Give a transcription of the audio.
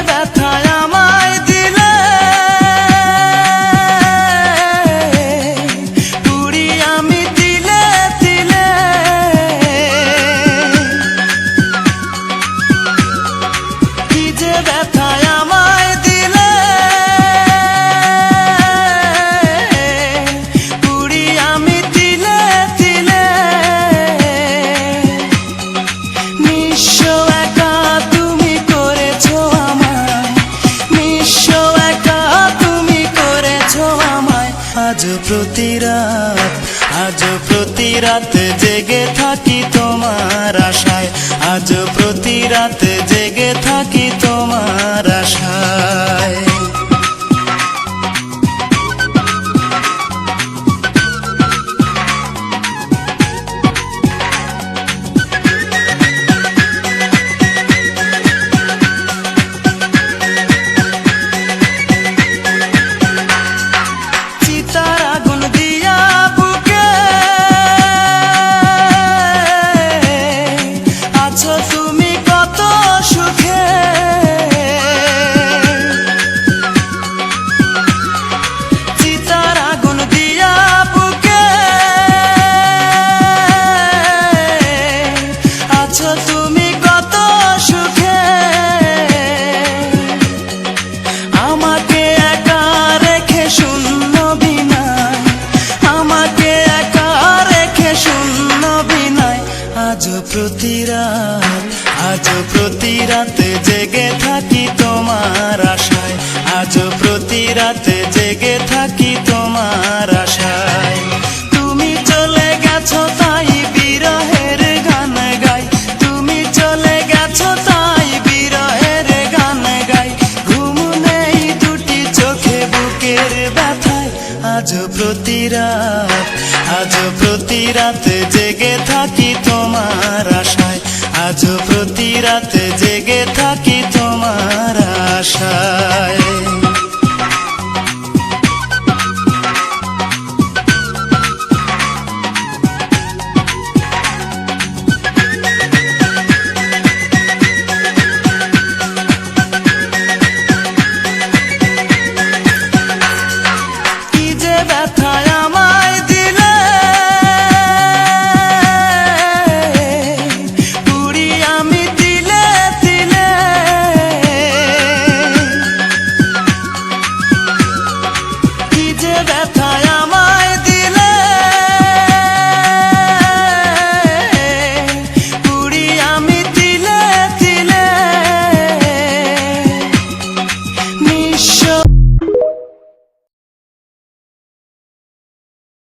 ব্যথায় আমায় দিলে, পুরি আমি তিলে তিলে। কি যে ব্যথায় আমায় দিলে, পুরি আমি তিলে তিলে। নিঃস্ব একা তুমি করেছো আমায়, নিঃস্ব একা তুমি করেছো আমায়। আজ প্রতি রাত জেগে থাকি তোমার আশায়, আজ প্রতি রাত জেগে থাকি তোমার আশায়। তুমি কত সুখে, আমাকে একা রেখে শূন্য বিনায়, আমাকে একা রেখে শূন্য বিনায়। আজ প্রতি রাত জেগে থাকি তোমার আশায়, আজ প্রতি রাত জেগে থাকি তোমার আশায়। তুমি চলে গেছো তাই বিরহের গান গাই, তুমি চলে গেছো তাই বিরহের গান গাই। ঘুম নেই দুটি চোখে বুকের ব্যথায়, আজ প্রতি রাত জেগে থাকি তোমার আশায়, আজ প্রতি রাত জেগে থাকি।